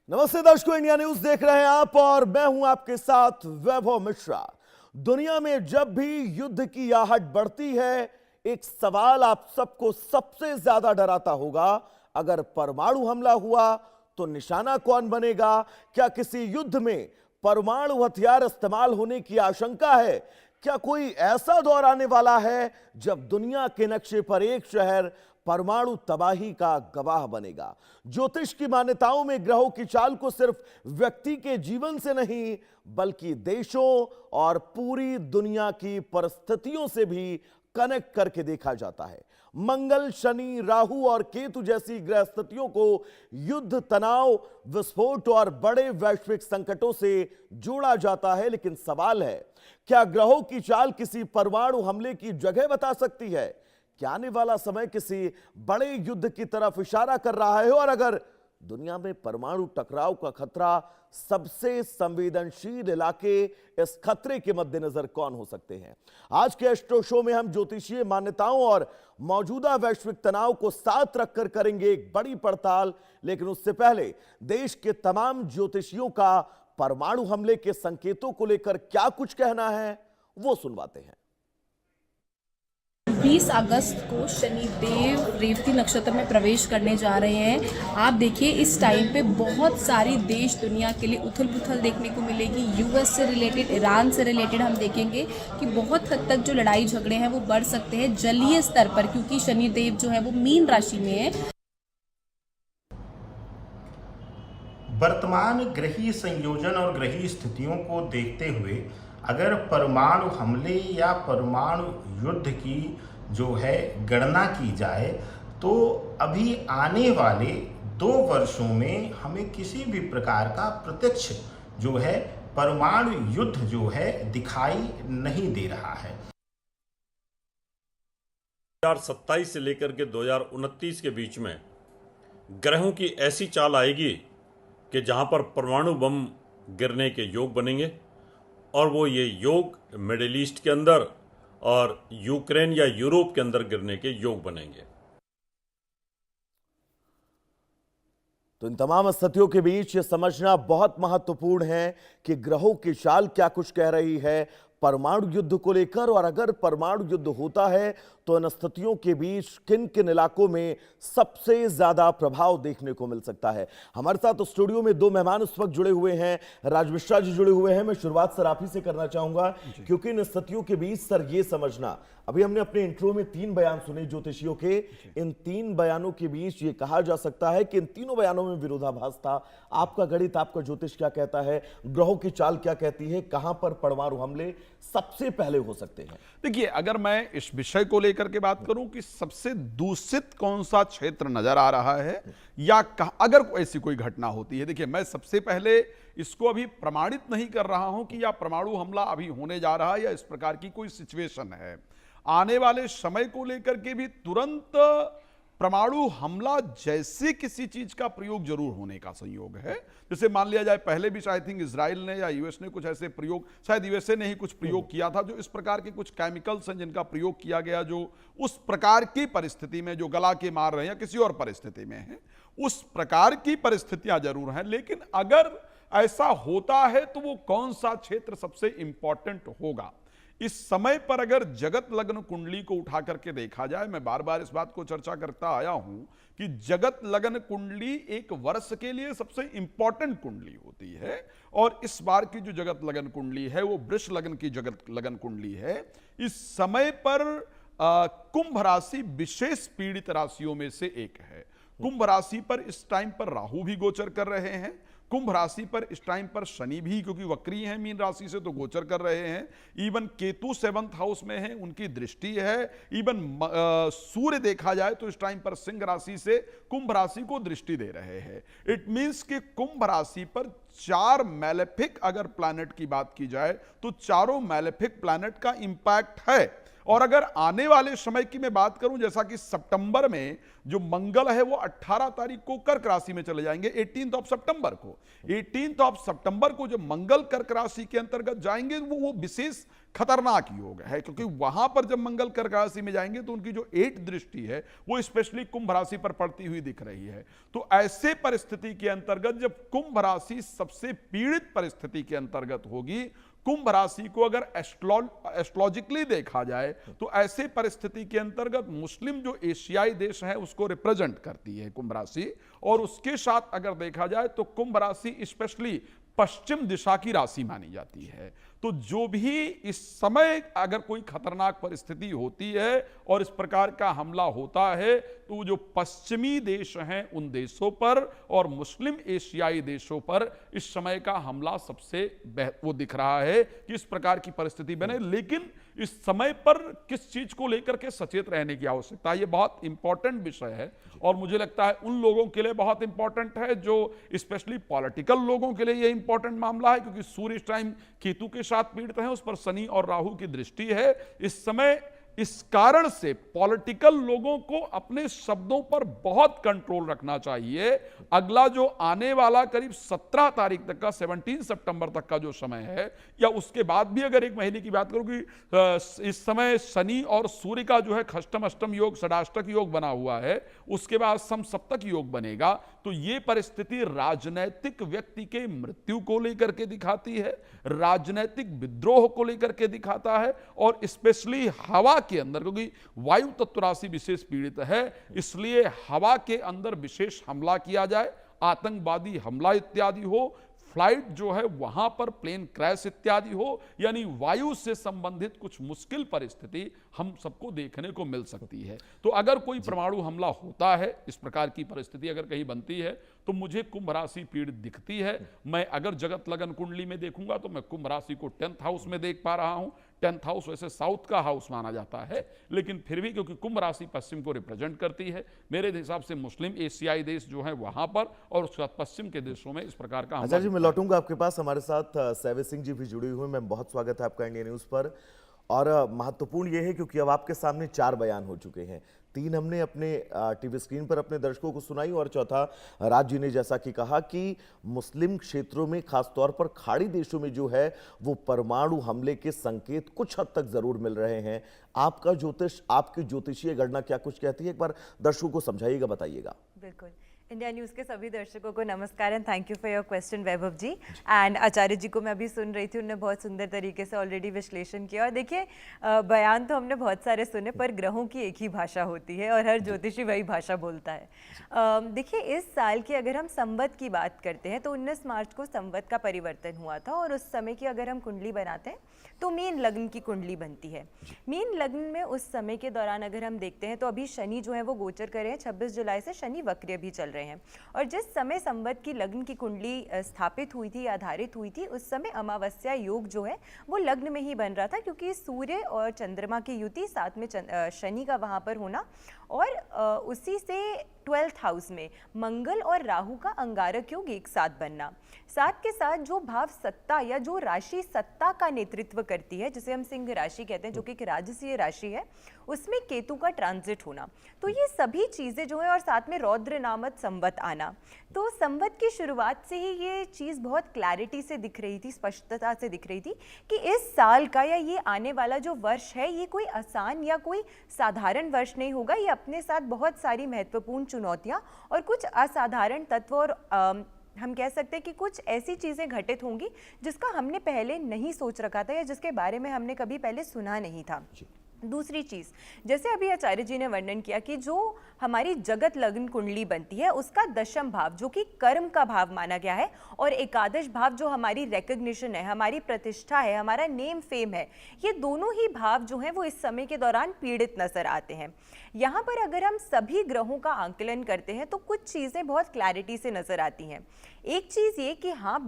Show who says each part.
Speaker 1: नमस्ते दर्शकों, India news देख रहे हैं आप और मैं हूं आपके साथ वैभव मिश्रा। दुनिया में जब भी युद्ध की आहट बढ़ती है, एक सवाल आप सबको सबसे ज्यादा डराता होगा। अगर परमाणु हमला हुआ तो निशाना कौन बनेगा? क्या किसी युद्ध में परमाणु हथियार इस्तेमाल होने की आशंका है? क्या कोई ऐसा दौर आने वाला है जब दुनिया के नक्शे पर एक शहर परमाणु तबाही का गवाह बनेगा? ज्योतिष की मान्यताओं में ग्रहों की चाल को सिर्फ व्यक्ति के जीवन से नहीं, बल्कि देशों और पूरी दुनिया की परिस्थितियों से भी कनेक्ट करके देखा जाता है। मंगल, शनि, राहु और केतु जैसी ग्रह स्थितियों को युद्ध, तनाव, विस्फोट और बड़े वैश्विक संकटों से जोड़ा जाता है। लेकिन सवाल है, क्या ग्रहों की चाल किसी परमाणु हमले की जगह बता सकती है? क्या आने वाला समय किसी बड़े युद्ध की तरफ इशारा कर रहा है? और अगर दुनिया में परमाणु टकराव का खतरा, सबसे संवेदनशील इलाके इस खतरे के मद्देनजर कौन हो सकते हैं? आज के एस्ट्रो शो में हम ज्योतिषीय मान्यताओं और मौजूदा वैश्विक तनाव को साथ रखकर करेंगे एक बड़ी पड़ताल। लेकिन उससे पहले देश के तमाम ज्योतिषियों का परमाणु हमले के संकेतों को लेकर क्या कुछ कहना है, वो सुनवाते हैं।
Speaker 2: 20 अगस्त को शनिदेव रेवती नक्षत्र में प्रवेश करने जा रहे हैं। आप देखिए, इस टाइम पे बहुत सारी देश दुनिया के लिए उथल पुथल देखने को मिलेगी। यूएस से रिलेटेड, ईरान से रिलेटेड हम देखेंगे कि बहुत हद तक जो लड़ाई झगड़े हैं वो बढ़ सकते हैं जलीय स्तर पर, क्योंकि शनिदेव जो है वो मीन राशि में है।
Speaker 3: वर्तमान ग्रहीय संयोजन और ग्रहीय स्थितियों को देखते हुए अगर परमाणु हमले या परमाणु युद्ध की जो है गणना की जाए, तो अभी आने वाले 2 वर्षों में हमें किसी भी प्रकार का प्रत्यक्ष जो है परमाणु युद्ध जो है दिखाई नहीं दे रहा है।
Speaker 4: 2027 से लेकर के 2029 के बीच में ग्रहों की ऐसी चाल आएगी कि जहां पर परमाणु बम गिरने के योग बनेंगे, और वो ये योग मिडिल ईस्ट के अंदर और यूक्रेन या यूरोप के अंदर गिरने के योग बनेंगे।
Speaker 1: तो इन तमाम स्थितियों के बीच ये समझना बहुत महत्वपूर्ण है कि ग्रहों की चाल क्या कुछ कह रही है परमाणु युद्ध को लेकर। और अगर परमाणु युद्ध होता है तो इन स्थितियों के बीच किन किन इलाकों में सबसे ज्यादा प्रभाव देखने को मिल सकता है। हमारे साथ तो स्टूडियो में 2 मेहमान इस वक्त जुड़े हुए हैं। राज मिश्रा जी जुड़े हुए हैं। मैं शुरुआत सर आप ही से करना चाहूंगा, क्योंकि इन स्थितियों के बीच सर ये समझना, अभी हमने अपने इंट्रो में 3 बयान सुने ज्योतिषियों के। इन 3 बयानों के बीच ये कहा जा सकता है कि इन तीनों बयानों में विरोधाभास था। आपका गणित, आपका ज्योतिष क्या कहता है? ग्रहों की चाल क्या कहती है? कहां पर परमाणु हमले सबसे पहले हो सकते हैं?
Speaker 5: देखिए, अगर मैं इस विषय को लेकर के बात करूं कि सबसे दूषित कौन सा क्षेत्र नजर आ रहा है या अगर ऐसी कोई घटना होती है, देखिए मैं सबसे पहले इसको अभी प्रमाणित नहीं कर रहा हूं कि या परमाणु हमला अभी होने जा रहा है या इस प्रकार की कोई सिचुएशन है। आने वाले समय को लेकर के भी तुरंत परमाणु हमला जैसे किसी चीज का प्रयोग जरूर होने का संयोग है। जैसे मान लिया जाए, पहले भी आई थिंक इजराइल ने या यूएस ने कुछ ऐसे प्रयोग, शायद यूएसए ने ही कुछ प्रयोग किया था, जो इस प्रकार के कुछ केमिकल्स हैं जिनका प्रयोग किया गया, जो उस प्रकार की परिस्थिति में जो गला के मार रहे हैं या किसी और परिस्थिति में है, उस प्रकार की परिस्थितियां जरूर हैं। लेकिन अगर ऐसा होता है तो वो कौन सा क्षेत्र सबसे इंपॉर्टेंट होगा? इस समय पर अगर जगत लग्न कुंडली को उठा करके देखा जाए, मैं बार बार इस बात को चर्चा करता आया हूं कि जगत लग्न कुंडली एक वर्ष के लिए सबसे इंपॉर्टेंट कुंडली होती है। और इस बार की जो जगत लग्न कुंडली है वो वृष लग्न की जगत लग्न कुंडली है। इस समय पर कुंभ राशि विशेष पीड़ित राशियों में से एक है। कुंभ राशि पर इस टाइम पर राहु भी गोचर कर रहे हैं। कुंभ राशि पर इस टाइम पर शनि भी, क्योंकि वक्री हैं मीन राशि से, तो गोचर कर रहे हैं। इवन केतु 7th हाउस में है, उनकी दृष्टि है। इवन सूर्य देखा जाए तो इस टाइम पर सिंह राशि से कुंभ राशि को दृष्टि दे रहे हैं। इट मींस कि कुंभ राशि पर 4 मैलेफिक अगर प्लैनेट की बात की जाए तो चारों मैलेफिक प्लैनेट का इंपैक्ट है। और अगर आने वाले समय की मैं बात करूं, जैसा कि सितंबर में जो मंगल है वो 18 तारीख को कर्क राशि में चले जाएंगे, 18th ऑफ सितंबर को। 18th ऑफ सितंबर को जब मंगल कर्क राशि के अंतर्गत जाएंगे वो विशेष खतरनाक योग है, क्योंकि वहां पर जब मंगल कर्क राशि में जाएंगे तो उनकी जो 8 दृष्टि है वो स्पेशली कुंभ राशि पर पड़ती हुई दिख रही है। तो ऐसे परिस्थिति के अंतर्गत जब कुंभ राशि सबसे पीड़ित परिस्थिति के अंतर्गत होगी, कुंभ राशि को अगर एस्ट्रोलॉजिकली देखा जाए तो ऐसे परिस्थिति के अंतर्गत मुस्लिम जो एशियाई देश है उसको रिप्रेजेंट करती है कुंभ राशि। और उसके साथ अगर देखा जाए तो कुंभ राशि स्पेशली पश्चिम दिशा की राशि मानी जाती है। तो जो भी इस समय अगर कोई खतरनाक परिस्थिति होती है और इस प्रकार का हमला होता है तो जो पश्चिमी देश हैं उन देशों पर और मुस्लिम एशियाई देशों पर इस समय का हमला सबसे वो दिख रहा है कि इस प्रकार की परिस्थिति बने। लेकिन इस समय पर किस चीज को लेकर के सचेत रहने की आवश्यकता है, ये बहुत इंपॉर्टेंट विषय है और मुझे लगता है उन लोगों के लिए बहुत इंपॉर्टेंट है जो स्पेशली पॉलिटिकल लोगों के लिए ये इंपॉर्टेंट मामला है, क्योंकि सूर्य इस टाइम केतु के साथ पीड़ित है, उस पर शनि और राहु की दृष्टि है। इस समय इस कारण से पॉलिटिकल लोगों को अपने शब्दों पर बहुत कंट्रोल रखना चाहिए। अगला जो आने वाला करीब 17 तारीख तक का 17 सितंबर तक का जो समय है, या उसके बाद भी अगर एक महीने की बात करूं कि इस समय शनि और सूर्य का जो है खष्टम अष्टम योग षडाष्टक योग बना हुआ है, उसके बाद सम सप्तक योग बनेगा। तो ये परिस्थिति राजनैतिक व्यक्ति के मृत्यु को लेकर के दिखाती है, राजनैतिक विद्रोह को लेकर के दिखाता है और स्पेशली हवा के अंदर, क्योंकि वायु तत्व राशि विशेष पीड़ित है, इसलिए हवा के अंदर विशेष हमला किया जाए, आतंकवादी हमला इत्यादि हो, फ्लाइट जो है वहां पर प्लेन क्रैश इत्यादि हो, यानी वायु से संबंधित कुछ मुश्किल परिस्थिति हम सबको देखने को मिल सकती है। तो अगर कोई परमाणु हमला होता है, इस प्रकार की परिस्थिति अगर कहीं बनती है, तो मुझे कुंभ राशि पीड़ित दिखती है। मैं अगर जगत लगन कुंडली में देखूंगा तो मैं कुंभ राशि को 10th हाउस में देख पा रहा हूं। 10th हाउस वैसे साउथ का हाउस माना जाता है, लेकिन फिर भी क्योंकि कुंभ राशि पश्चिम को रिप्रेजेंट करती है, मेरे हिसाब से मुस्लिम एशियाई देश जो है वहां पर और उसके बाद पश्चिम के देशों में इस प्रकार का
Speaker 1: अच्छा जी, मैं लौटूंगा आपके पास। हमारे साथ सैवे सिंह जी भी जुड़े हुए हैं। मैं बहुत स्वागत है आपका इंडिया न्यूज पर। और महत्वपूर्ण यह है क्योंकि अब आपके सामने 4 बयान हो चुके हैं। 3 हमने अपने टीवी स्क्रीन पर अपने दर्शकों को सुनाई और चौथा राज जी ने जैसा कि कहा कि मुस्लिम क्षेत्रों में खासतौर पर खाड़ी देशों में जो है वो परमाणु हमले के संकेत कुछ हद तक जरूर मिल रहे हैं। आपका ज्योतिष, आपकी ज्योतिषीय गणना क्या कुछ कहती है, एक बार दर्शकों को समझाइएगा, बताइएगा।
Speaker 6: बिल्कुल। इंडिया न्यूज़ के सभी दर्शकों को नमस्कार and thank you for your question Vaibhav ji. And Acharya ji को मैं अभी सुन रही थी, उन्होंने बहुत सुंदर तरीके से ऑलरेडी विश्लेषण किया। और देखिए, बयान तो हमने बहुत सारे सुने, पर ग्रहों की एक ही भाषा होती है और हर ज्योतिषी वही भाषा बोलता है। देखिए, इस साल की अगर हम संवत की बात करते हैं तो 19 मार्च को संवत का परिवर्तन हुआ था और उस समय की अगर हम कुंडली बनाते हैं तो मीन लग्न की कुंडली बनती है। मीन लग्न में उस समय के दौरान अगर हम देखते हैं तो अभी शनि जो है वो गोचर कर रहे हैं, 26 जुलाई से शनि वक्र भी चल रहे हैं। और जिस समय संवत की लग्न की कुंडली स्थापित हुई थी, आधारित हुई थी, उस समय अमावस्या योग जो है वो लग्न में ही बन रहा था, क्योंकि सूर्य और चंद्रमा की युति, साथ में शनि का वहां पर होना और उसी से 12th हाउस में मंगल और राहु का अंगारक योग एक साथ बनना, साथ के साथ जो भाव सत्ता या जो राशि सत्ता का नेतृत्व करती है, जिसे हम सिंह राशि कहते हैं, जो कि एक राजसीय राशि है, उसमें केतु का ट्रांजिट होना। तो ये सभी चीजें जो है और साथ में रौद्र नामक संवत आना, तो संवत की शुरुआत से ही ये चीज बहुत क्लैरिटी से दिख रही थी, स्पष्टता से दिख रही थी कि इस साल का या ये आने वाला जो वर्ष है ये कोई आसान या कोई साधारण वर्ष नहीं होगा। ये अपने साथ बहुत सारी महत्वपूर्ण चुनौतियां और कुछ असाधारण तत्व और हम कह सकते हैं कि कुछ ऐसी चीजें घटित होंगी जिसका हमने पहले नहीं सोच रखा था या जिसके बारे में हमने कभी पहले सुना नहीं था। दूसरी चीज, जैसे अभी आचार्य जी ने वर्णन किया कि जो हमारी जगत लग्न कुंडली बनती है उसका 10th भाव जो कि कर्म का भाव माना गया है और एकादश भाव जो हमारी रिकॉग्निशन है, हमारी प्रतिष्ठा है, हमारा नेम फेम है, ये दोनों ही भाव जो हैं वो इस समय के दौरान पीड़ित नजर आते हैं। यहाँ पर अगर हम सभी ग्रहों का आंकलन करते हैं तो कुछ चीजें बहुत क्लैरिटी से नजर आती हैं। एक चीज ये कि हाँ